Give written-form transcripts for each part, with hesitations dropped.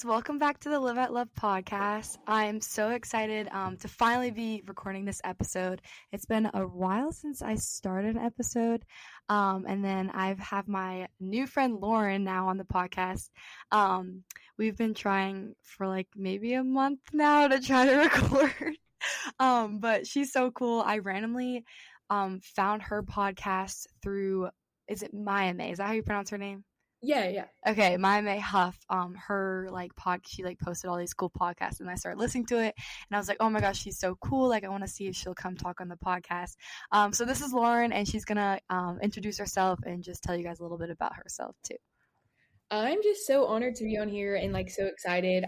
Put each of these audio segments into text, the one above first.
guys, welcome back to the Live at Love podcast. I'm so excited to finally be recording this episode. It's been a while since I started an episode, and then I have my new friend Lauren now on the podcast. We've been trying for like maybe a month now to try to record, but she's so cool. I randomly found her podcast through, is it Maya May? Is that how you pronounce her name? Yeah. Okay, Maya May Huff, her she posted all these cool podcasts, and I started listening to it, and I was like, oh my gosh, she's so cool. Like, I want to see if she'll come talk on the podcast. So this is Lauren, and she's gonna introduce herself and just tell you guys a little bit about herself too. I'm just so honored to be on here and so excited.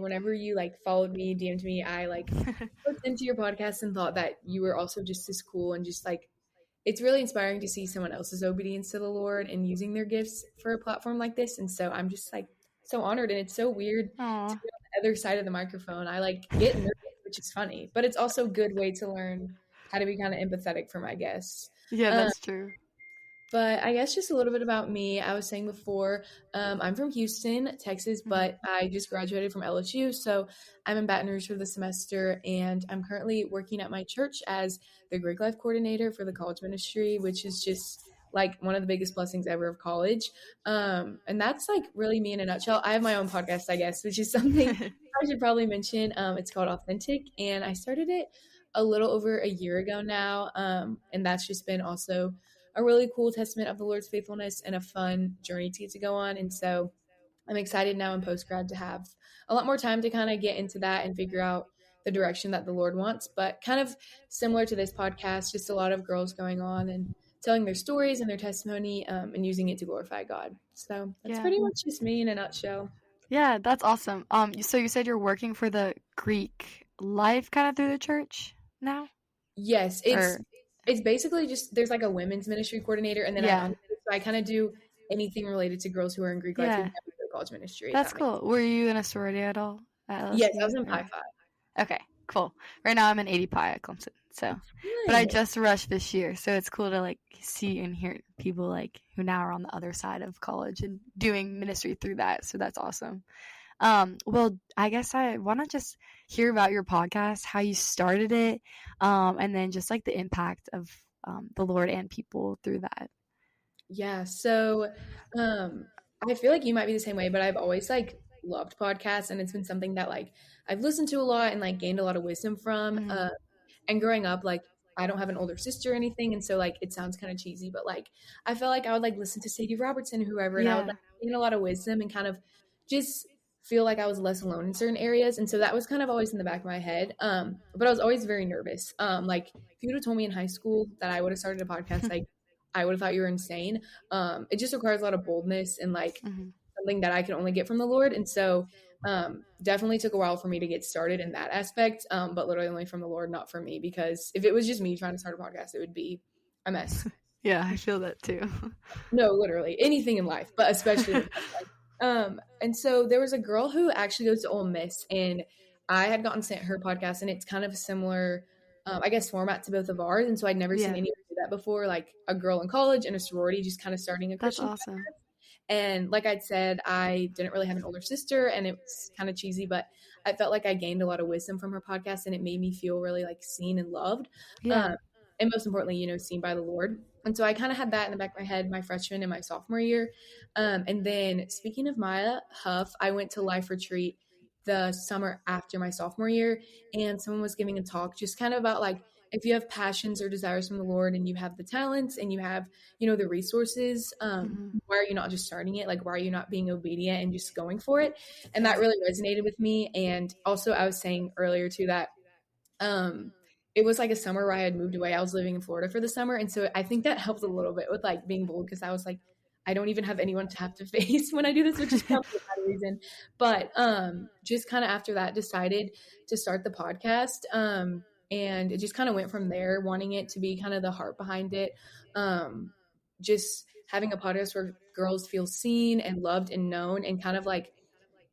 Whenever you followed me, DM'd me, I looked into your podcast and thought that you were also just as cool and just it's really inspiring to see someone else's obedience to the Lord and using their gifts for a platform like this. And so I'm just so honored, and it's so weird Aww. to be on the other side of the microphone. I get nervous, which is funny, but it's also a good way to learn how to be kind of empathetic for my guests. Yeah, that's true. But I guess just a little bit about me. I was saying before, I'm from Houston, Texas, but I just graduated from LSU. So I'm in Baton Rouge for the semester, and I'm currently working at my church as the Greek Life Coordinator for the college ministry, which is just one of the biggest blessings ever of college. And that's really me in a nutshell. I have my own podcast, I guess, which is something I should probably mention. It's called Authentic, and I started it a little over a year ago now. And that's just been also a really cool testament of the Lord's faithfulness and a fun journey to get to go on. And so I'm excited now in post-grad to have a lot more time to kind of get into that and figure out the direction that the Lord wants. But kind of similar to this podcast, just a lot of girls going on and telling their stories and their testimony and using it to glorify God. So that's pretty much just me in a nutshell. Yeah, that's awesome. So you said you're working for the Greek Life kind of through the church now? Yes, it's basically just, there's a women's ministry coordinator, and then I kind of do anything related to girls who are in Greek life and college ministry. That's cool. Were you in a sorority at all? Yes, I was in Pi Phi. Okay, cool. Right now I'm in 80 Pi at Clemson. So, but I just rushed this year, so it's cool to see and hear people who now are on the other side of college and doing ministry through that. So that's awesome. Well, I guess I want to just hear about your podcast, how you started it, and then just the impact of the Lord and people through that. Yeah, so I feel you might be the same way, but I've always loved podcasts, and it's been something that I've listened to a lot and gained a lot of wisdom from. And growing up, I don't have an older sister or anything, and so it sounds kind of cheesy, but I felt I would listen to Sadie Robertson or whoever, and I would gain a lot of wisdom and kind of just feel I was less alone in certain areas. And so that was kind of always in the back of my head. But I was always very nervous. If you would have told me in high school that I would have started a podcast, I would have thought you were insane. It just requires a lot of boldness and something that I can only get from the Lord. And so definitely took a while for me to get started in that aspect, but literally only from the Lord, not from me, because if it was just me trying to start a podcast, it would be a mess. Yeah, I feel that too. No, literally anything in life, but especially and so there was a girl who actually goes to Ole Miss, and I had gotten sent her podcast, and it's kind of a similar, I guess, format to both of ours. And so I'd never seen anyone do that before, a girl in college and a sorority just kind of starting a Christian That's awesome. podcast. And like I'd said, I didn't really have an older sister, and it was kind of cheesy, but I felt I gained a lot of wisdom from her podcast, and it made me feel really seen and loved. Yeah. And most importantly, seen by the Lord. And so I kind of had that in the back of my head my freshman and my sophomore year. And then speaking of Maya Huff, I went to Life Retreat the summer after my sophomore year, and someone was giving a talk just kind of about if you have passions or desires from the Lord and you have the talents and you have, the resources, why are you not just starting it? Why are you not being obedient and just going for it? And that really resonated with me. And also I was saying earlier too that, it was a summer where I had moved away. I was living in Florida for the summer. And so I think that helped a little bit with being bold, because I was I don't even have anyone to have to face when I do this, which is probably a bad reason. But just kind of after that decided to start the podcast. And it just kind of went from there, wanting it to be kind of the heart behind it. Just having a podcast where girls feel seen and loved and known, and kind of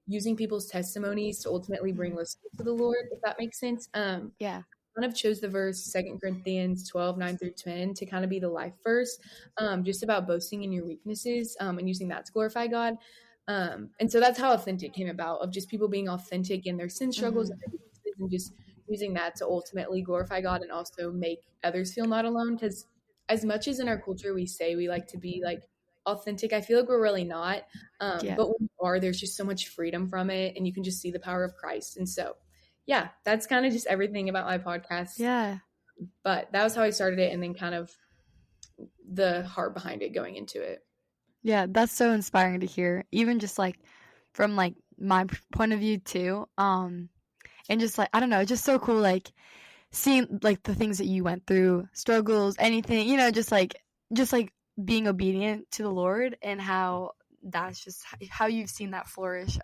using people's testimonies to ultimately bring listeners to the Lord, if that makes sense. Yeah. Kind of chose the verse 2 Corinthians 12:9-10 to kind of be the life verse, just about boasting in your weaknesses and using that to glorify God. And so that's how Authentic came about, of just people being authentic in their sin struggles and Mm-hmm. their weaknesses, and just using that to ultimately glorify God and also make others feel not alone. Because as much as in our culture we say we like to be like authentic, I feel like we're really not. Yeah. But when we are, there's just so much freedom from it, and you can just see the power of Christ. And so, yeah, that's kind of just everything about my podcast. Yeah. But that was how I started it, and then kind of the heart behind it going into it. Yeah, that's so inspiring to hear. Even just like from like my point of view too. And just like I don't know, it's just so cool like seeing like the things that you went through, struggles, anything, just like being obedient to the Lord and how that's just how you've seen that flourish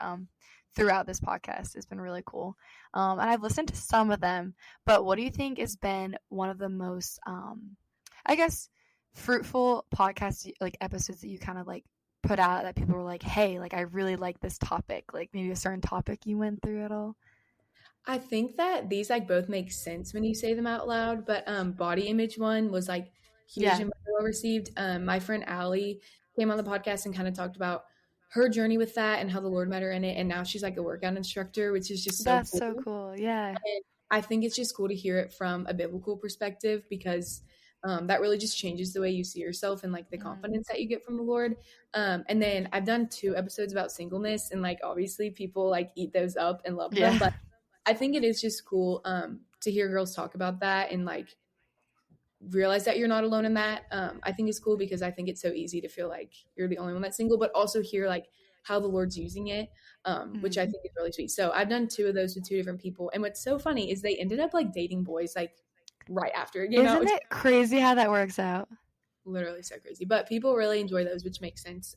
throughout this podcast. It's been really cool. And I've listened to some of them, but what do you think has been one of the most I guess fruitful podcast like episodes that you kind of like put out that people were like, hey, like I really like this topic, like maybe a certain topic you went through at all? I think that these like both make sense when you say them out loud, but body image one was like huge Yeah, and well received. My friend Allie came on the podcast and kind of talked about her journey with that and how the Lord met her in it, and now she's like a workout instructor, which is just so that's cool. so cool. Yeah. And I think it's just cool to hear it from a biblical perspective, because that really just changes the way you see yourself and like the Mhm. confidence that you get from the Lord. And then I've done 2 episodes about singleness, and like obviously people like eat those up and love them, Yeah. but I think it is just cool to hear girls talk about that and like realize that you're not alone in that. I think it's cool because I think it's so easy to feel like you're the only one that's single, but also hear like how the Lord's using it, which I Mhm. think is really sweet. So I've done 2 of those with 2 different people, and what's so funny is they ended up like dating boys like right after it came out, Isn't which it crazy how that works out? literally so crazy. But people really enjoy those, which makes sense,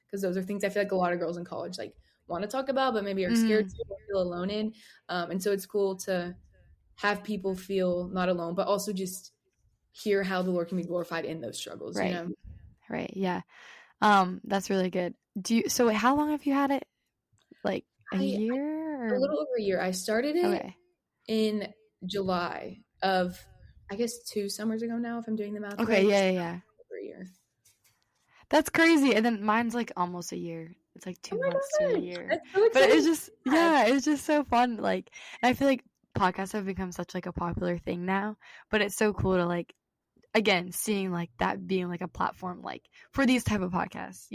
because those are things I feel like a lot of girls in college like want to talk about, but maybe are scared Mhm. to or feel alone in. And so it's cool to have people feel not alone, but also just hear how the Lord can be glorified in those struggles, you Right. know? Right. Yeah. That's really good. So wait, how long have you had it? Like a I year a or little over a year. I started it okay. in July of, I guess, 2 summers ago now, if I'm doing the math Okay, right. yeah, So yeah, yeah. over a year. That's crazy. And then mine's like almost a year. It's like Oh 2 months to a my gosh, year. that's so But it's exciting. just yeah, it's just so fun. Like I feel like podcasts have become such like a popular thing now. But it's so cool to like again seeing like that being like a platform like for these type of podcasts.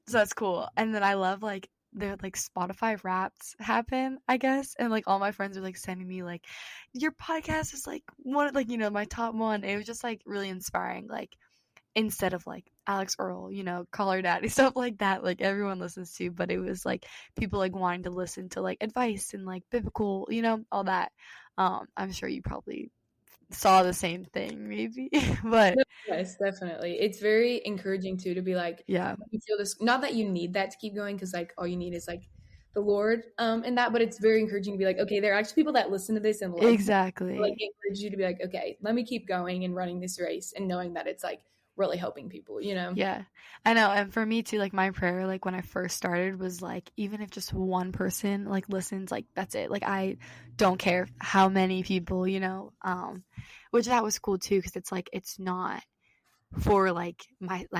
So that's cool. And then I love like the like Spotify Wraps happen, I guess. And like all my friends are like sending me like your podcast is like one like my top one. It was just like really inspiring. Like instead of like Alex Earl, Call Her Daddy, stuff like that, like everyone listens to, but it was like people like wanting to listen to like advice and like biblical, all that. I'm sure you probably saw the same thing, maybe. But No, yes, definitely. It's very encouraging too to be like, yeah, you feel this, not that you need that to keep going, because like all you need is like the Lord and that, but it's very encouraging to be like, okay, there are actually people that listen to this and like like exactly. encourage you to be like, okay, let me keep going and running this race and knowing that it's like really helping people, you know? Yeah, I know. And for me too, like my prayer, like when I first started was like, even if just one person like listens, like that's it. Like I don't care how many people, which that was cool too. Cause it's like, it's not for like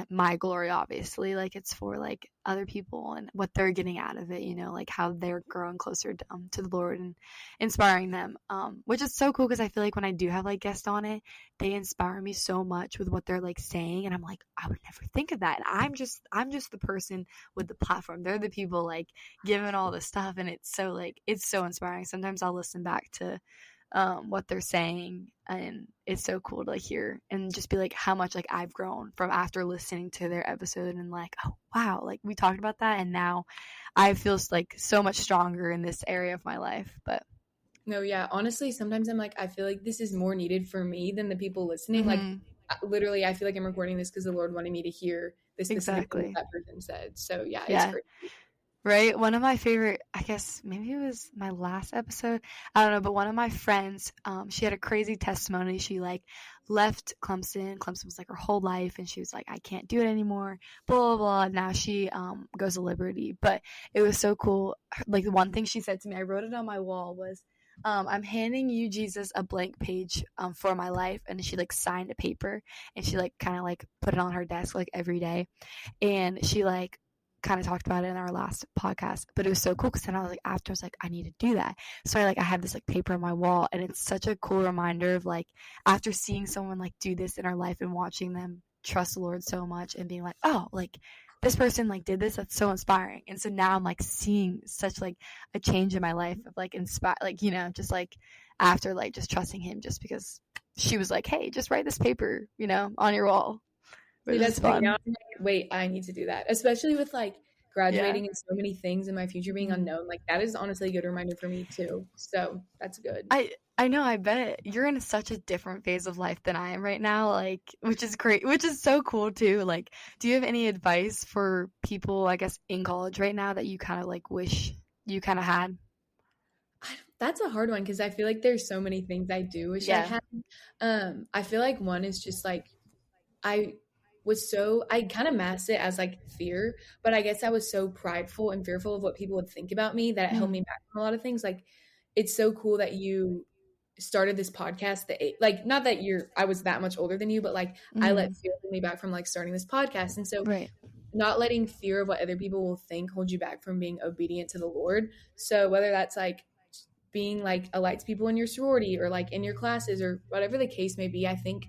my glory, obviously, like it's for like other people and what they're getting out of it, like how they're growing closer to the Lord and inspiring them, which is so cool because I feel like when I do have like guests on it, they inspire me so much with what they're like saying, and I'm like, I would never think of that, and I'm just the person with the platform. They're the people like giving all the stuff, and it's so inspiring. Sometimes I'll listen back to what they're saying, and it's so cool to like hear and just be like how much like I've grown from after listening to their episode, and like, oh wow, like we talked about that and now I feel like so much stronger in this area of my life. But No, yeah. Honestly, sometimes I'm like, I feel like this is more needed for me than the people listening. Like, mm-hmm, literally, I feel like I'm recording this because the Lord wanted me to hear this specific thing exactly, that person said. So, yeah, it's yeah. great. Right? One of my favorite, I guess maybe it was my last episode. I don't know, but one of my friends, she had a crazy testimony. She like left Clemson. Clemson was like her whole life, and she was like, I can't do it anymore. Blah blah blah. Now she goes to Liberty. But it was so cool. Like the one thing she said to me, I wrote it on my wall, was I'm handing you, Jesus, a blank page for my life. And she like signed a paper, and she like kind of like put it on her desk like every day. And she like kind of talked about it in our last podcast, but it was so cool because then I was like, after I was like, I need to do that. So I have this like paper on my wall, and it's such a cool reminder of like, after seeing someone like do this in our life and watching them trust the Lord so much and being like, oh, like this person like did this, that's so inspiring. And so now I'm like seeing such like a change in my life of like inspire, like, you know, just like after like just trusting him just because she was like, hey, just write this paper, you know, on your wall, See, which is that's funny. Now fun. I'm like, wait, I need to do that. Especially with like Yeah. graduating and so many things in my future being Mhm. unknown. Like that is honestly a good reminder for me too. So that's good. I know, I bet you're in such a different phase of life than I am right now, like, which is great, which is so cool too. Like, do you have any advice for people, I guess, in college right now that you kind of like wish you kind of had? That's a hard one because I feel like there's so many things I do wish I Yeah. had. I feel like one is just like I I kind of masked it as like fear, but I guess I was so prideful and fearful of what people would think about me that it held me Mm, back from a lot of things. Like it's so cool that you started this podcast that like not that I was that much older than you, but like I let mm, fear hold me back from like starting this podcast. And so right. not letting fear of what other people will think hold you back from being obedient to the Lord. So whether that's like being like a lights people in your sorority or like in your classes or whatever the case may be, I think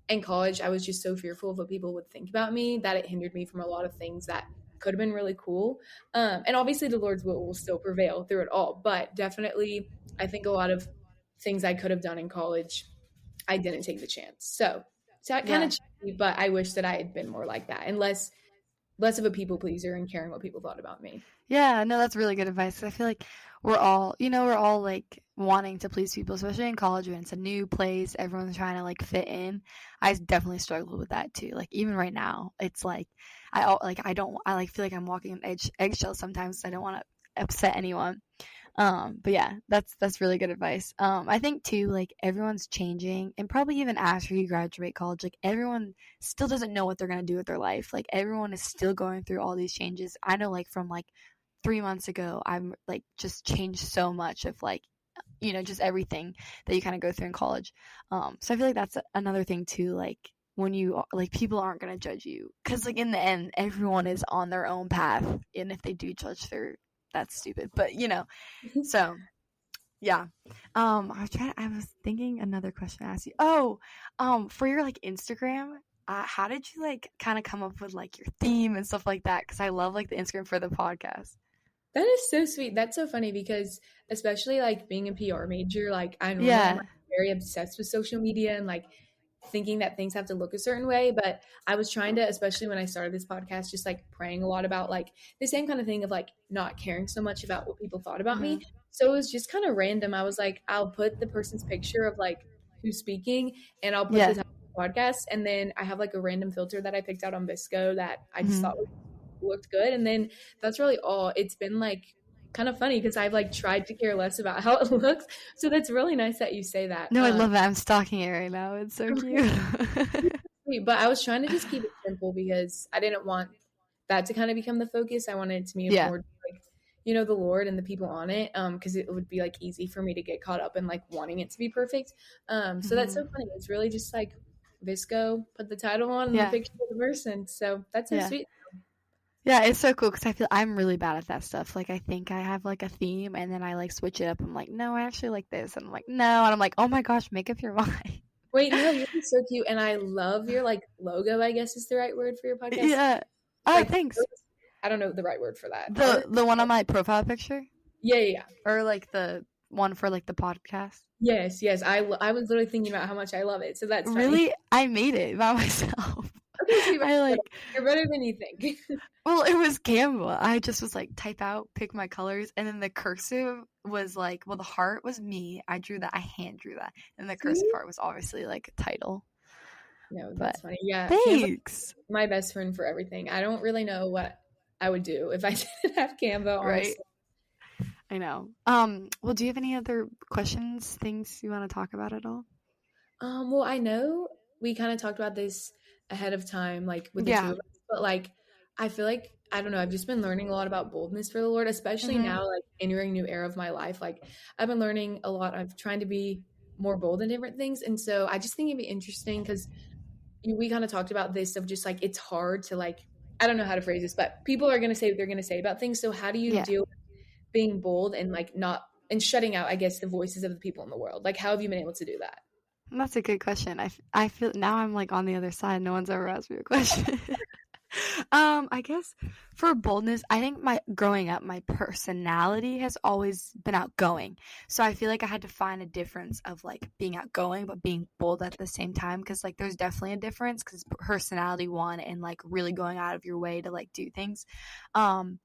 in college I was just so fearful of what people would think about me that it hindered me from a lot of things that could have been really cool. And obviously the Lord's will still prevail through it all, but definitely I think a lot of things I could have done in college I didn't take the chance. So that kind Yeah. of cheated, but I wish that I had been more like that and less of a people pleaser and caring what people thought about me. Yeah, no, that's really good advice. 'Cause I feel like we're all like wanting to please people, especially in college when it's a new place, everyone's trying to like fit in. I definitely struggle with that too. Like even right now, it's like I don't I like feel like I'm walking on eggshells sometimes. So I don't want to upset anyone. But yeah, that's really good advice. I think too, like everyone's changing, and probably even after you graduate college, like everyone still doesn't know what they're gonna do with their life. Like everyone is still going through all these changes. I know, like from like 3 months ago, I'm like just changed so much of like just everything that you kind of go through in college. So I feel like that's another thing too, like when you like people aren't gonna judge you because like in the end everyone is on their own path, and if they do judge, that's stupid, but so yeah. I was thinking another question to ask you. Oh, for your like Instagram, how did you like kind of come up with like your theme and stuff like that? Because I love like the Instagram for the podcast. That is so sweet. That's so funny because especially like being a PR major, like I normally am Yeah. like very obsessed with social media and like thinking that things have to look a certain way. But I was trying to, especially when I started this podcast, just like praying a lot about like the same kind of thing of like not caring so much about what people thought about Mm-hmm. me. So it was just kind of random. I was like, I'll put the person's picture of like who's speaking and I'll put the Yeah. title of the podcast. And then I have like a random filter that I picked out on Visco that I just Mm-hmm. thought looked good. And then that's really all. It's been like kind of funny because I've like tried to care less about how it looks. So that's really nice that you say that. No, I love that. I'm stalking it right now. It's so cute. But I was trying to just keep it simple because I didn't want that to kind of become the focus. I wanted it to be Yeah. more like, the Lord and the people on it. Because it would be like easy for me to get caught up in like wanting it to be perfect. So that's Mm-hmm. so funny. It's really just like Visco, put the title on and the Yeah. picture of the person. So that's so Yeah. sweet. Yeah, it's so cool because I feel I'm really bad at that stuff. Like, I think I have like a theme, and then I like switch it up. I'm like, no, I actually like this, and I'm like, no, and I'm like, oh my gosh, make up your mind. Wait, no, you're so cute, and I love your like logo. I guess is the right word for your podcast. Yeah. Oh, Like, thanks. I don't know the right word for that. The Art? the one on my profile picture, Yeah, yeah, yeah. or like the one for like the podcast. Yes, yes. I was literally thinking about how much I love it, so that's funny. Really, I made it by myself. Okay, so I like you're better than you think. Well, it was Canva. I just was like type out, pick my colors, and then the cursive was like, well, the heart was me. I drew that. I hand drew that, and the cursive See? part was obviously like a title. No, But that's funny. Yeah, Canva, thanks. my best friend for everything. I don't really know what I would do if I didn't have Canva, Right. honestly. I know. Well, do you have any other questions, things you want to talk about at all? Well, I know we kind of talked about this ahead of time, like with the two Yeah. of us, but like I feel like I don't know, I've just been learning a lot about boldness for the Lord, especially Mm-hmm. now, like entering a new era of my life. Like I've been learning a lot. I'm trying to be more bold in different things. And so I just think it'd be interesting because we kind of talked about this of just like it's hard to like I don't know how to phrase this, but people are going to say what they're going to say about things. So how do you Yeah. deal with being bold and like not and shutting out, I guess, the voices of the people in the world? Like, how have you been able to do that? That's a good question. I feel now I'm like on the other side. No one's ever asked me a question. I guess for boldness, I think my growing up, my personality has always been outgoing. So I feel like I had to find a difference of like being outgoing but being bold at the same time, because like there's definitely a difference, because personality one and like really going out of your way to like do things. Um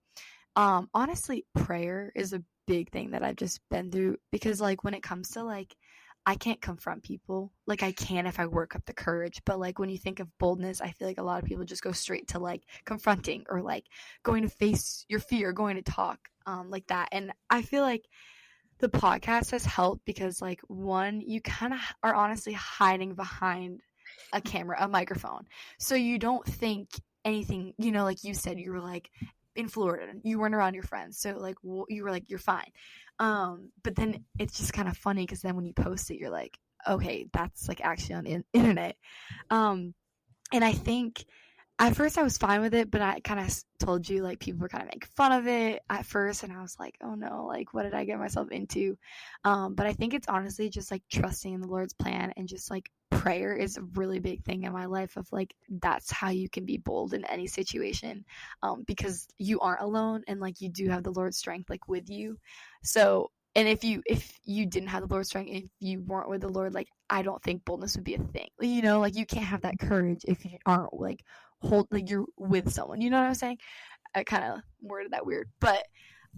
Honestly, prayer is a big thing that I've just been through, because like when it comes to like I can't confront people. Like I can if I work up the courage, but like when you think of boldness, I feel like a lot of people just go straight to like confronting or like going to face your fear, going to talk like that. And I feel like the podcast has helped because like one, you kind of are honestly hiding behind a camera, a microphone. So you don't think anything, like you said, you were like in Florida, you weren't around your friends. So like you were like, you're fine. But then it's just kind of funny because then when you post it, you're like, okay, that's like actually on the internet. And I think at first I was fine with it, but I kind of told you like people were kind of making fun of it at first, and I was like, oh no, like what did I get myself into? But I think it's honestly just like trusting in the Lord's plan, and just like prayer is a really big thing in my life of like that's how you can be bold in any situation, because you aren't alone, and like you do have the Lord's strength like with you. So and if you didn't have the Lord's strength, if you weren't with the Lord, like I don't think boldness would be a thing. Like you can't have that courage if you aren't like like you're with someone. You know what I'm saying? I kind of worded that weird. But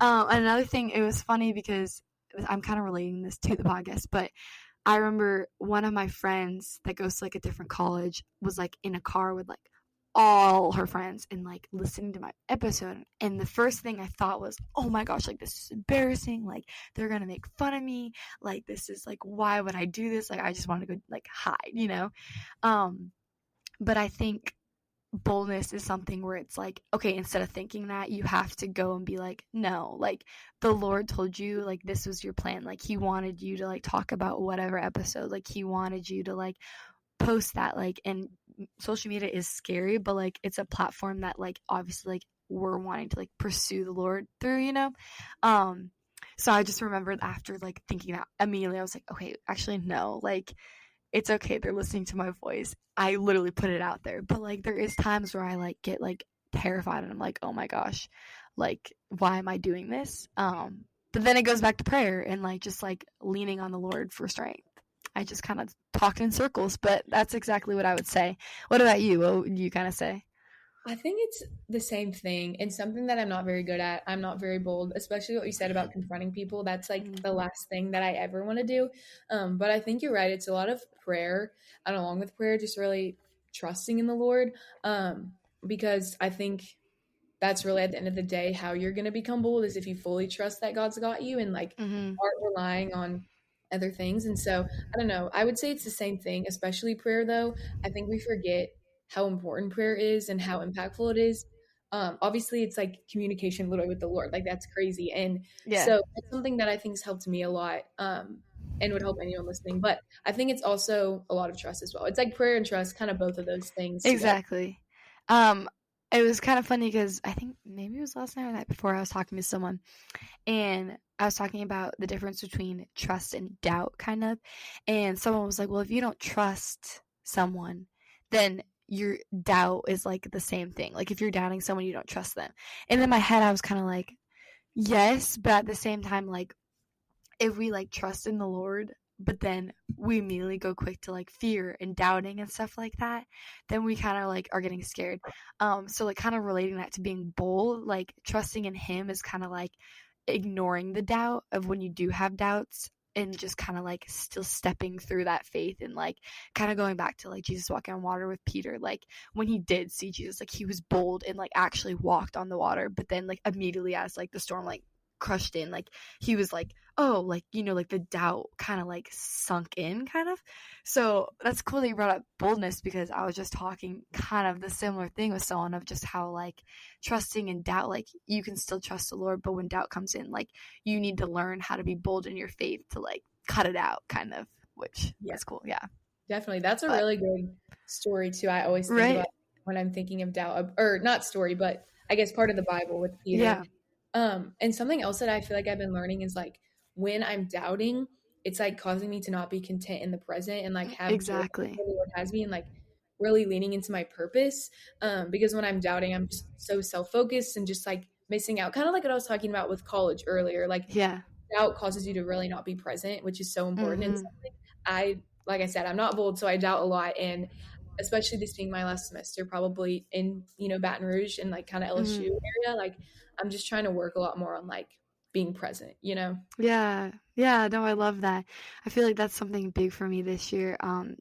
another thing, it was funny because I'm kind of relating this to the podcast, but I remember one of my friends that goes to like a different college was like in a car with like all her friends and like listening to my episode, and the first thing I thought was, oh my gosh, like this is embarrassing, like they're gonna make fun of me, like this is like, why would I do this, like I just want to go like hide. But I think boldness is something where it's like, okay, instead of thinking that, you have to go and be like, no, like the Lord told you like this was your plan, like he wanted you to like talk about whatever episode, like he wanted you to like post that, like, and social media is scary, but like it's a platform that like obviously like we're wanting to like pursue the Lord through. So I just remembered after like thinking that immediately, I was like, okay, actually no, like it's okay, they're listening to my voice, I literally put it out there. But like there is times where I like get like terrified and I'm like, oh my gosh, like why am I doing this? But then it goes back to prayer and like just like leaning on the Lord for strength. I just kind of talked in circles, but that's exactly what I would say. What about you? What would you kind of say? I think it's the same thing and something that I'm not very good at. I'm not very bold, especially what you said about confronting people. That's like the last thing that I ever want to do. But I think you're right. It's a lot of prayer, and along with prayer, just really trusting in the Lord. Because I think that's really at the end of the day how you're going to become bold, is if you fully trust that God's got you and like Mm-hmm. aren't relying on other things. And so I don't know, I would say it's the same thing, especially prayer though. I think we forget how important prayer is and how impactful it is. Obviously it's like communication literally with the Lord, like that's crazy. And Yeah, so that's something that I think has helped me a lot, and would help anyone listening. But I think it's also a lot of trust as well. It's like prayer and trust, kind of both of those things together. exactly. Um, it was kind of funny because I think maybe it was last night or the night before, I was talking to someone and I was talking about the difference between trust and doubt, kind of. And someone was like, well, if you don't trust someone, then your doubt is like the same thing. Like if you're doubting someone, you don't trust them. And in my head, I was kind of like, yes, but at the same time, like if we like trust in the Lord, but then we immediately go quick to like fear and doubting and stuff like that, then we kind of like are getting scared. So like kind of relating that to being bold, like trusting in him is kind of like ignoring the doubt of when you do have doubts, and just kind of like still stepping through that faith, and like kind of going back to like Jesus walking on water with Peter, like when he did see Jesus, like he was bold and like actually walked on the water, but then like immediately as like the storm like crushed in, like he was like, oh, like like the doubt kind of like sunk in, kind of. So that's cool that you brought up boldness, because I was just talking kind of the similar thing with someone of just how like trusting and doubt, like you can still trust the Lord, but when doubt comes in, like you need to learn how to be bold in your faith to like cut it out, kind of, which Yeah, is cool. Yeah. definitely. That's a But really good story too. I always think right, about. when I'm thinking of doubt, or not story, but I guess part of the Bible with Peter. Yeah, And something else that I feel like I've been learning is like when I'm doubting, it's like causing me to not be content in the present and like have joy exactly. where the Lord has me and like really leaning into my purpose. Because when I'm doubting, I'm just so self focused and just like missing out. Kind of like what I was talking about with college earlier. Like Yeah. doubt causes you to really not be present, which is so important. And Mhm. something like I said, I'm not bold, so I doubt a lot. And especially this being my last semester, probably in, Baton Rouge and like kind of Mhm. LSU area, like I'm just trying to work a lot more on like being present. Yeah. Yeah, no, I love that. I feel like that's something big for me this year.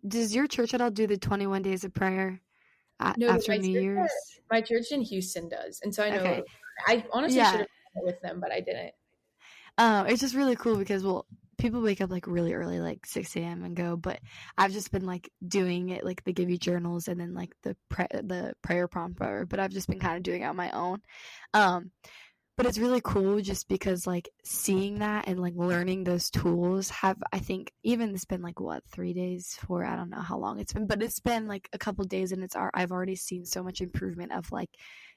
Does your church at all do the 21 days of prayer No, but after New Year's? my church in Houston does. And so I Okay. know I honestly should Yeah. have done it with them, but I didn't. It's just really cool because, well, people wake up like really early, like 6 a.m. and go, but I've just been like doing it, like they give you journals and then like the prayer prompt, whatever, but I've just been kind of doing it on my own. Um, but it's really cool just because like seeing that and like learning those tools have, I think, even it's been like what, 3 days, for I don't know how long it's been, but it's been like a couple days and I've already seen so much improvement of like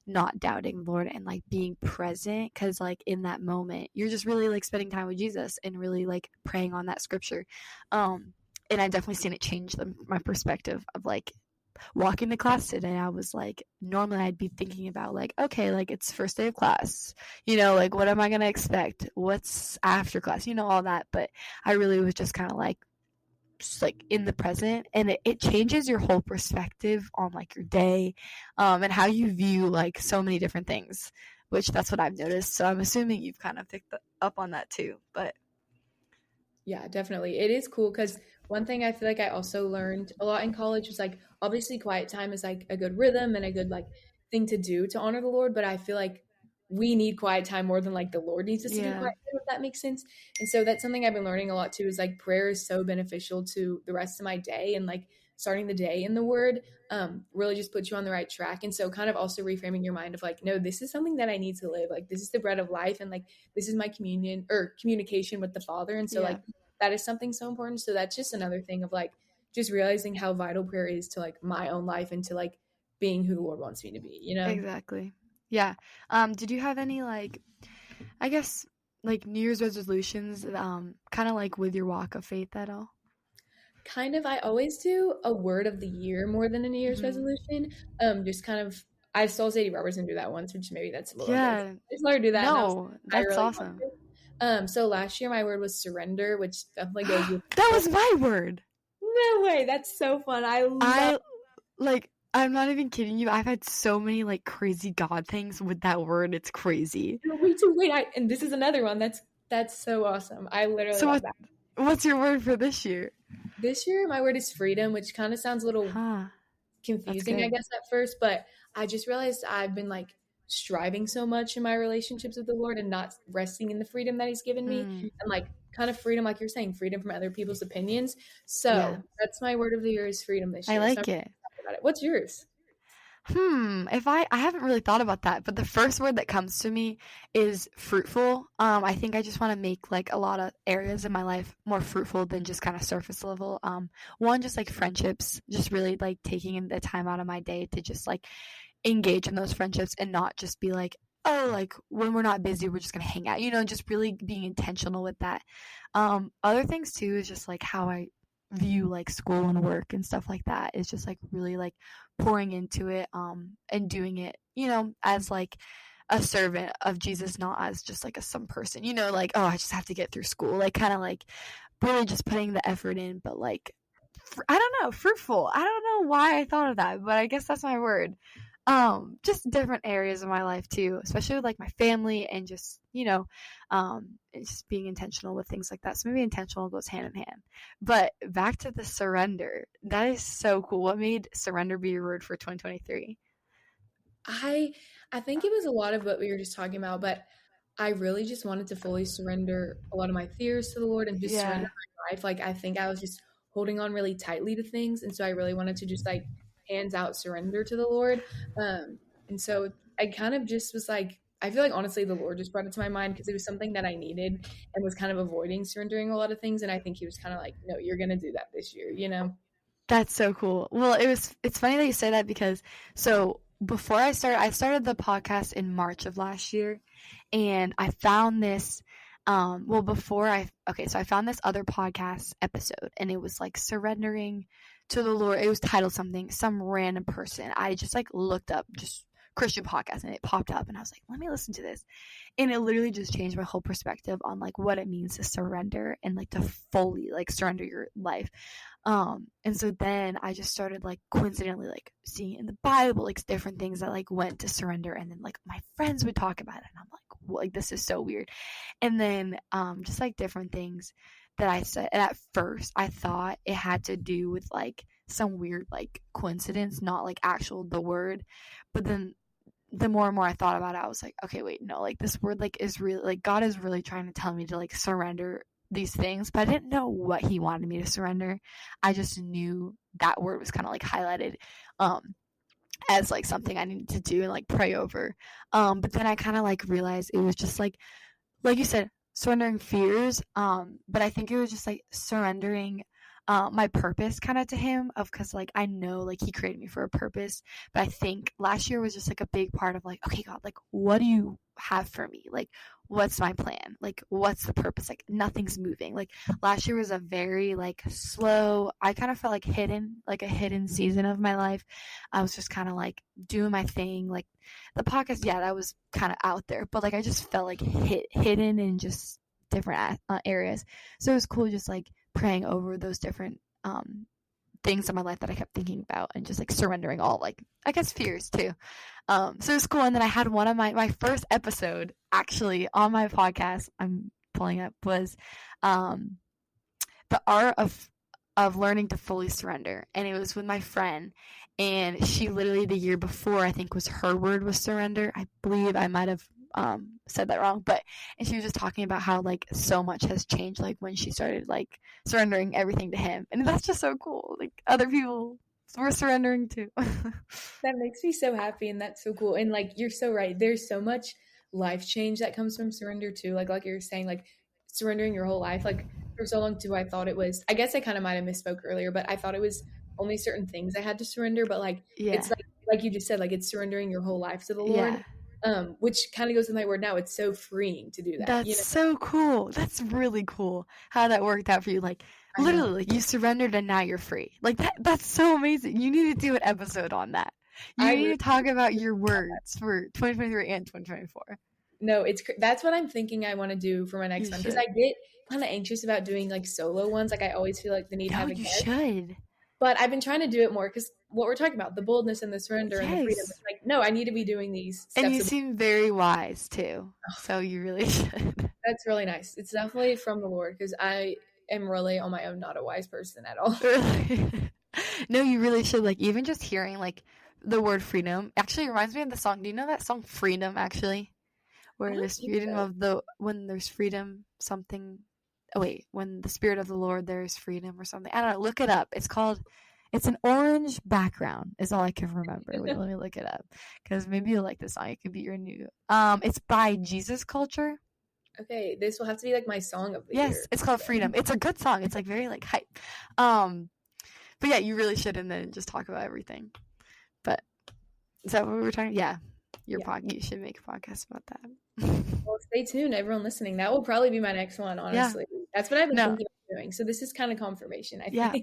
not doubting Lord and like being present, because like in that moment you're just really like spending time with Jesus and really like praying on that scripture. And I've definitely seen it change my perspective of like walking to class today. I was like, normally I'd be thinking about like, okay, like it's first day of class, like what am I gonna expect? What's after class? All that. But I really was just like in the present, and it changes your whole perspective on like your day, and how you view like so many different things, which that's what I've noticed. So I'm assuming you've kind of picked up on that too. But Yeah, definitely. It is cool because one thing I feel like I also learned a lot in college was like obviously quiet time is like a good rhythm and a good like thing to do to honor the Lord, but I feel like we need quiet time more than like the Lord needs us to do yeah, quiet time, if that makes sense. And so that's something I've been learning a lot too is like prayer is so beneficial to the rest of my day and like starting the day in the word really just puts you on the right track. And so kind of also reframing your mind of like, no, this is something that I need to live. Like this is the bread of life and like this is my communion or communication with the Father. And so yeah, like that is something so important. So that's just another thing of like just realizing how vital prayer is to like my own life and to like being who the Lord wants me to be. exactly. Yeah. Did you have any like, I guess, like New Year's resolutions, kind of like with your walk of faith at all? Kind of, I always do a word of the year more than a New Year's Hmm. resolution. Just kind of, I saw Sadie Robertson do that once, which maybe that's a little embarrassing. Yeah. I saw her do that, and No, I that's really want awesome. to. So last year my word was surrender, which definitely goes with. That was my word. No way, that's so fun. I love. I like I'm not even kidding you. I've had so many like crazy God things with that word. It's crazy. Wait, too, wait, and this is another one that's so awesome. I literally So love that. what's your word for this year? This year, my word is freedom, which kind of sounds a little Huh. That's confusing, I good. guess, at first, but I just realized I've been like striving so much in my relationships with the Lord and not resting in the freedom that He's given me. Mm, And like kind of freedom, like you're saying, freedom from other people's opinions. yeah. So that's my word of the year is freedom this I year. So I'm like it. excited about it. What's yours? If I haven't really thought about that, but the first word that comes to me is fruitful. I think I just want to make like a lot of areas in my life more fruitful than just kind of surface level. One, just like friendships, just really like taking the time out of my day to just like engage in those friendships and not just be like, oh, like when we're not busy, we're just gonna hang out, just really being intentional with that. Other things too is just like how I view like school and work and stuff like that is just like really like pouring into it, and doing it, as like a servant of Jesus, not as just like a some person, like, oh, I just have to get through school, like kind of like really just putting the effort in, but like I don't know, fruitful. I don't know why I thought of that, but I guess that's my word. Just different areas of my life too, especially with like my family and just, it's just being intentional with things like that. So maybe intentional goes hand in hand. But back to the surrender. That is so cool. What made surrender be your word for 2023? I I think it was a lot of what we were just talking about, but I really just wanted to fully surrender a lot of my fears to the Lord and just surrender Yeah. my life. Like I think I was just holding on really tightly to things, and so I really wanted to just like hands out surrender to the Lord. And so I kind of just was like, I feel like honestly the Lord just brought it to my mind because it was something that I needed and was kind of avoiding surrendering a lot of things. And I think He was kind of like, no, you're gonna do that this year. That's so cool. Well, it's funny that you say that because so before I started the podcast in March of last year, and I found this well before I okay, so I found this other podcast episode, and it was like surrendering to the Lord. It was titled something, some random person. I just like looked up just Christian podcast and it popped up and I was like, let me listen to this. And it literally just changed my whole perspective on like what it means to surrender and like to fully like surrender your life. And so then I just started like coincidentally like seeing in the Bible like different things that like went to surrender, and then like my friends would talk about it and I'm like, well, like this is so weird. And then just like different things that I said, and at first I thought it had to do with like some weird like coincidence, not like actual the word. But then the more and more I thought about it, I was like, okay, wait, no, like this word like is really like God is really trying to tell me to like surrender these things, but I didn't know what he wanted me to surrender. I just knew that word was kind of like highlighted as like something I needed to do and like pray over. But then I kind of like realized it was just like you said, surrendering fears. But I think it was just like surrendering my purpose kind of to him, of because like I know like he created me for a purpose. But I think last year was just like a big part of like, okay, God, like what do you have for me? Like what's my plan? Like what's the purpose? Like nothing's moving. Like last year was a very like slow, I kind of felt like a hidden season of my life. I was just kind of like doing my thing. Like the podcast, yeah, that was kind of out there, but like I just felt like hidden in just different areas. So it was cool just like praying over those different things in my life that I kept thinking about, and just like surrendering all like I guess fears too. So it was cool. And then I had one of my first episode actually on my podcast, I'm pulling up, was the art of learning to fully surrender. And it was with my friend, and she literally the year before, I think was her word was surrender. I believe I might have said that wrong, but and she was just talking about how like so much has changed like when she started like surrendering everything to him. And that's just so cool. Like other people were surrendering too. That makes me so happy, and that's so cool. And like you're so right. There's so much life change that comes from surrender too. Like you're saying, like surrendering your whole life. Like for so long too, I thought it was. I guess I kind of might have misspoke earlier, but I thought it was only certain things I had to surrender. But like Yeah. it's like you just said, like it's surrendering your whole life to the Lord. Yeah. Which kind of goes with my word now. It's so freeing to do that. That's so cool. That's really cool how that worked out for you. Like literally, like you surrendered and now you're free. Like that's so amazing. You need to do an episode on that. You need to talk about your words for 2023 and 2024. No, that's what I'm thinking I want to do for my next one, because I get kind of anxious about doing like solo ones. Like I always feel like the need to have a guest. You should. But I've been trying to do it more because what we're talking about, the boldness and the surrender and the freedom. It's like, no, I need to be doing these steps. And you seem very wise too. So you really should. That's really nice. It's definitely from the Lord, because I am really on my own not a wise person at all. No, you really should. Like even just hearing like the word freedom actually reminds me of the song. Do you know that song Freedom actually? Where there's freedom of when there's freedom something. Oh wait, when the Spirit of the Lord, there's freedom or something. I don't know. Look it up. It's an orange background is all I can remember. Wait, let me look it up, because maybe you'll like this song. It could be your new. It's by Jesus Culture. Okay, this will have to be like my song of the year. Yes, it's called Freedom. It's a good song. It's like very like hype. But yeah, you really should, and then just talk about everything. But is that what we were talking? Yeah, you should make a podcast about that. Well, stay tuned, everyone listening. That will probably be my next one, honestly. Yeah. That's what I've been thinking about doing. So this is kind of confirmation, I think. Yeah,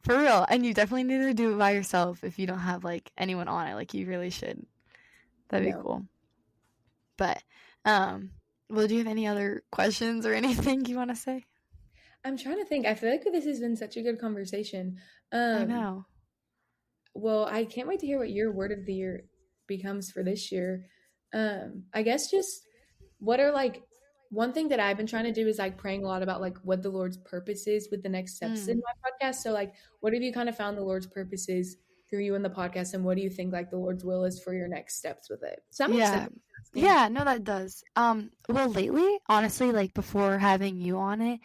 for real. And you definitely need to do it by yourself if you don't have like anyone on it. Like you really should. That'd be cool. But well, do you have any other questions or anything you want to say? I'm trying to think. I feel like this has been such a good conversation. I know. Well, I can't wait to hear what your word of the year becomes for this year. I guess just what are like one thing that I've been trying to do is like praying a lot about like what the Lord's purpose is with the next steps in my podcast. So like what have you kind of found the Lord's purposes through you in the podcast, and what do you think like the Lord's will is for your next steps with it? So that makes sense. Yeah, no, that does. Well, lately, honestly, like before having you on it,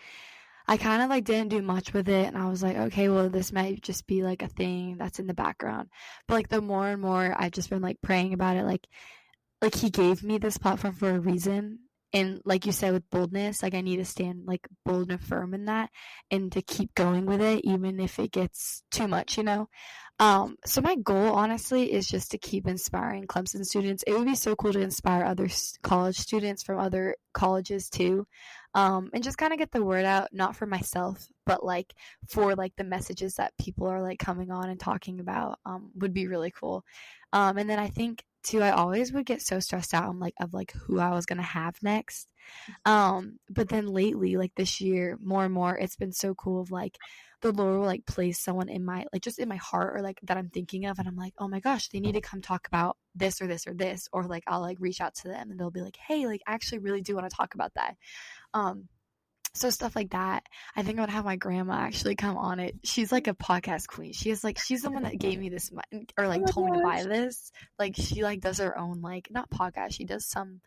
I kind of like didn't do much with it, and I was like, okay, well, this might just be like a thing that's in the background. But like the more and more I've just been like praying about it, like he gave me this platform for a reason, and like you said with boldness, like I need to stand like bold and firm in that and to keep going with it even if it gets too much, you know. So my goal honestly is just to keep inspiring Clemson students. It would be so cool to inspire other college students from other colleges too. And just kind of get the word out, not for myself, but like for like the messages that people are like coming on and talking about, would be really cool. And then I think too, I always would get so stressed out on like of like who I was gonna have next. But then lately, like this year, more and more, it's been so cool of like the Lord will like place someone in my like just in my heart or like that I'm thinking of, and I'm like, oh my gosh, they need to come talk about this or this or this, or like I'll like reach out to them and they'll be like, hey, like I actually really do want to talk about that. Um, so stuff like that. I think I would have my grandma actually come on it. She's like a podcast queen. She's the one that gave me this or like Oh told me my to gosh. buy this. Like she like does her own like not podcast. She does some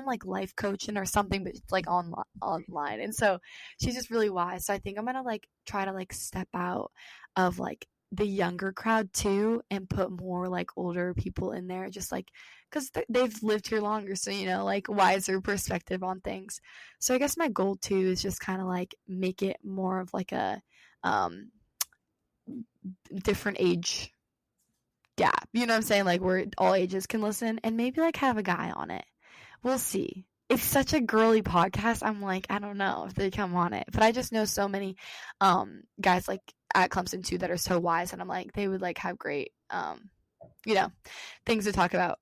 like life coaching or something, but it's like online. And so she's just really wise. So I think I'm gonna like try to like step out of like the younger crowd too and put more like older people in there, just like because they've lived here longer, so you know, like wiser perspective on things. So I guess my goal too is just kind of like make it more of like a um different age gap. You know what I'm saying? Like where all ages can listen and maybe like have a guy on it. We'll see. It's such a girly podcast. I'm like, I don't know if they come on it. But I just know so many guys like at Clemson too that are so wise, and I'm like they would like have great you know, things to talk about.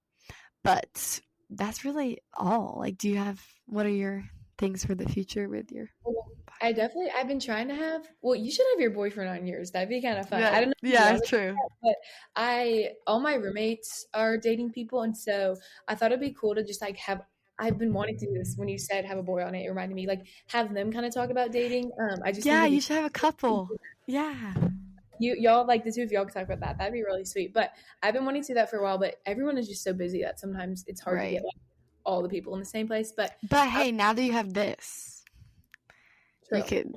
But that's really all. Like, do you have what are your things for the future with your Well, I've been trying to have, well, you should have your boyfriend on yours. That'd be kind of fun. I yeah, don't know if you yeah, want it's to do true. that, but all my roommates are dating people. And so I thought it'd be cool to just like I've been wanting to do this when you said have a boy on it. It reminded me, like, have them kind of talk about dating. I just think Yeah, it'd you be should have a couple. Yeah. y'all like the two of y'all could talk about that. That'd be really sweet. But I've been wanting to do that for a while, but everyone is just so busy that sometimes it's hard to get Right. like all the people in the same place. But But I, hey, now that you have this, you true. could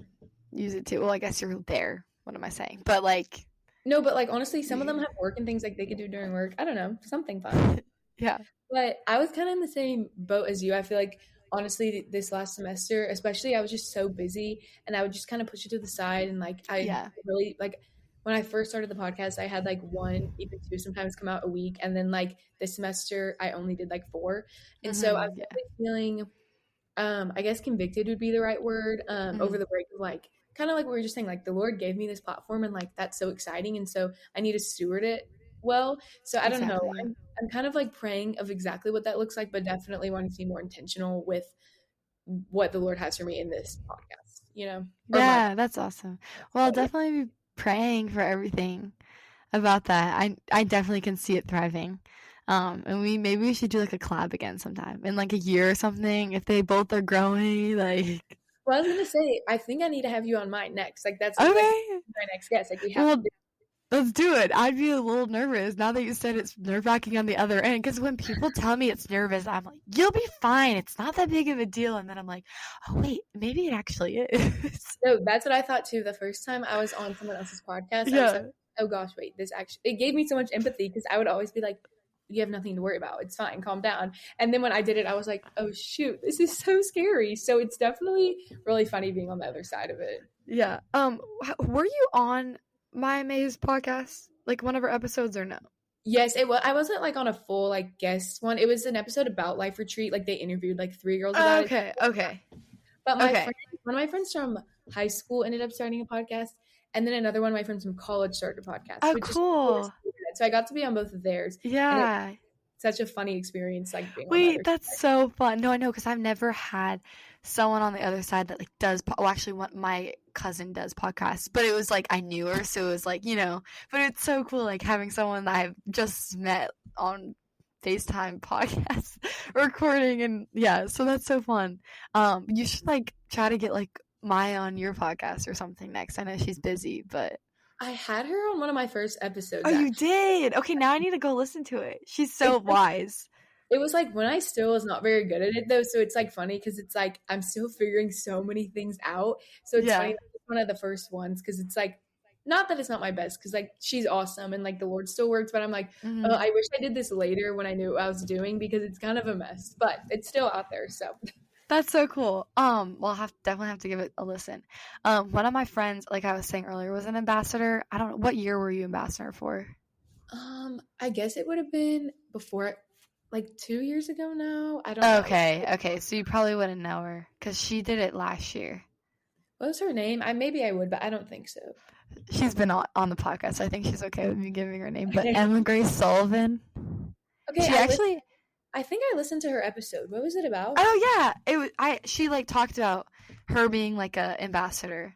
use it too. Well, I guess you're there. What am I saying? But like, No, but like honestly, some of them you, have work and things like they could do during work. I don't know, something fun. yeah, But I was kind of in the same boat as you. I feel like honestly, this last semester, especially, I was just so busy, and I would just kind of push it to the side. And like, I yeah. really like when I first started the podcast, I had like one, even two, sometimes come out a week, and then like this semester, I only did like four. And so I was Yeah. really feeling I guess convicted would be the right word, over Hmm. the break of like kind of like we were just saying, like the Lord gave me this platform and like that's so exciting, and so I need to steward it well. So I don't know. Exactly. Yeah. I'm kind of like praying of exactly what that looks like, but definitely wanting to be more intentional with what the Lord has for me in this podcast, or my Yeah, that's awesome. Well, I'll but yeah. definitely be praying for everything about that. I definitely can see it thriving. And maybe we should do like a collab again sometime in like a year or something if they both are growing. Like, Well, I was gonna say, I think I need to have you on mine next. Like that's like okay, my next guest. Like we have to well, do. let's do it. I'd be a little nervous now that you said it's nerve wracking on the other end. Because when people tell me it's nervous, I'm like, you'll be fine. It's not that big of a deal. And then I'm like, oh wait, maybe it actually is. No, that's what I thought too. The first time I was on someone else's podcast, I was like, Yeah. oh gosh, wait, this actually, it gave me so much empathy because I would always be like, you have nothing to worry about. It's fine. Calm down. And then when I did it, I was like, oh shoot, this is so scary. So it's definitely really funny being on the other side of it. Yeah. Were you on My Maze podcast? Like one of our episodes or no? Yes, it was. I wasn't like on a full like guest one. It was an episode about Life Retreat. Like they interviewed like three girls about it. Okay. Okay. But Okay. one of my friends from high school ended up starting a podcast, and then another one of my friends from college started a podcast, Oh, which is cool. so I got to be on both of theirs, and it was Yeah. such a funny experience, like being on the other Wait, that's so fun. No, I know because I've never had someone on the other side that like does. Well, actually, what my cousin does podcasts, but it was like I knew her, so it was like But it's so cool, like having someone that I've just met on FaceTime podcast recording, and yeah, so that's so fun. You should like try to get like Maya on your podcast or something next. I know she's busy, but I had her on one of my first episodes. oh, you Actually, did. Okay, now I need to go listen to it. She's so it's wise. it was like when I still was not very good at it though, so it's like funny because it's like I'm still figuring so many things out. So it's funny Yeah. that it's one of the first ones because it's like not that it's not my best because like she's awesome and like the Lord still works, but I'm like, oh, Hmm. I wish I did this later when I knew what I was doing because it's kind of a mess, but it's still out there. So That's so cool. Well, definitely have to give it a listen. One of my friends, like I was saying earlier, was an ambassador. I don't know, what year were you ambassador for? I guess it would have been before, like 2 years ago now. I don't know. Okay. So you probably wouldn't know her because she did it last year. What was her name? Maybe I would, but I don't think so. She's been on the podcast, so I think she's okay with me giving her name. But Okay. Emma Grace Sullivan. Okay, She actually. I think I listened to her episode. What was it about? Oh yeah, she like talked about her being like a ambassador,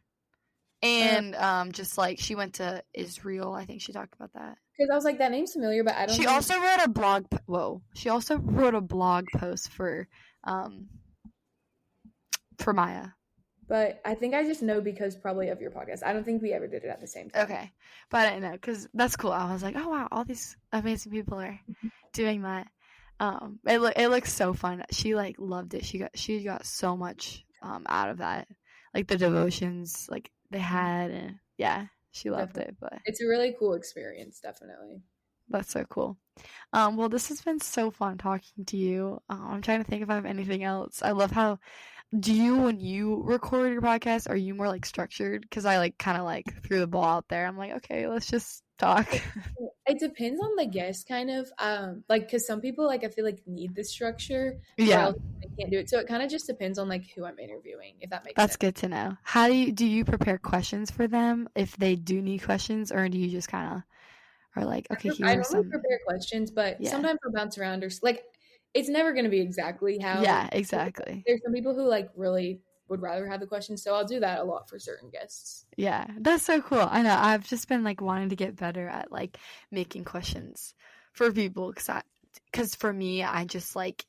and just like she went to Israel. I think she talked about that. Because I was like, that name's familiar, but I don't. She also wrote a blog. She also wrote a blog post for Maya. But I think I just know because probably of your podcast. I don't think we ever did it at the same time. Okay, but I didn't know because that's cool. I was like, oh wow, all these amazing people are doing that. It looks so fun. She like loved it. She got so much out of that, like the devotions like they had, and yeah, she loved it. But it's a really cool experience, definitely. That's so cool. Well, this has been so fun talking to you. I'm trying to think if I have anything else. I love how. When you record your podcast, are you more like structured? Because I like kind of like threw the ball out there. I'm like, okay, let's just talk. It depends on the guest, kind of. Like, because some people like I feel like need the structure. Yeah, they can't do it. So it kind of just depends on like who I'm interviewing, if that makes sense. That's good to know. How do you prepare questions for them if they do need questions, or do you just kind of are like, okay, I here's some. prepare questions, but sometimes I'll bounce around or like. It's never going to be exactly how. Yeah, exactly. There's some people who like really would rather have the questions, so I'll do that a lot for certain guests. Yeah, that's so cool. I know. I've just been like wanting to get better at like making questions for people because for me, I just like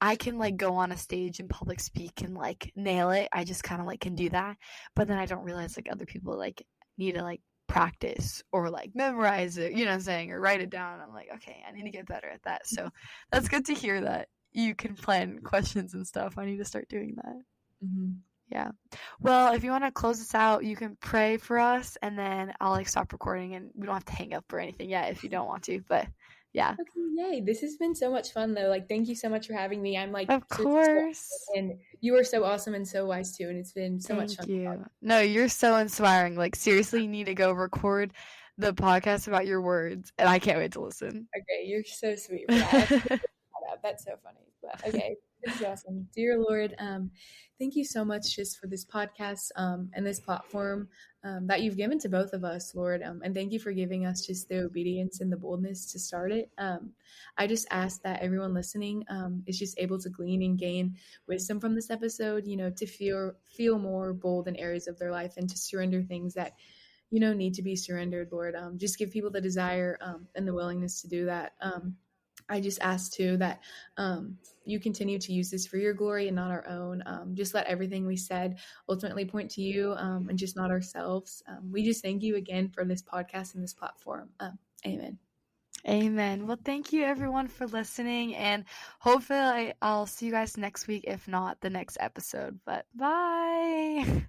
I can like go on a stage and public speak and like nail it. I just kind of like can do that, but then I don't realize like other people like need to like practice or like memorize it, you know what I'm saying, or write it down. I'm like, okay, I need to get better at that. So that's good to hear that you can plan questions and stuff. I need to start doing that. Mm-hmm. Yeah. Well, if you want to close this out, you can pray for us, and then I'll like stop recording, and we don't have to hang up or anything yet if you don't want to. But yeah. Okay, yay! This has been so much fun, though. Like, thank you so much for having me. I'm like, of course, and you are so awesome and so wise too, and it's been so much fun. Thank you. No, you're so inspiring. Like, seriously, you need to go record the podcast about your words, and I can't wait to listen. Okay, you're so sweet. That's so funny. But okay, this is awesome, dear Lord. Thank you so much just for this podcast and this platform that you've given to both of us, Lord. And thank you for giving us just the obedience and the boldness to start it. I just ask that everyone listening is just able to glean and gain wisdom from this episode, you know, to feel more bold in areas of their life and to surrender things that, you know, need to be surrendered, Lord. Just give people the desire and the willingness to do that. I just ask too that you continue to use this for your glory and not our own. Just let everything we said ultimately point to you and just not ourselves. We just thank you again for this podcast and this platform. Amen. Amen. Well, thank you everyone for listening, and hopefully I'll see you guys next week, if not the next episode. But bye.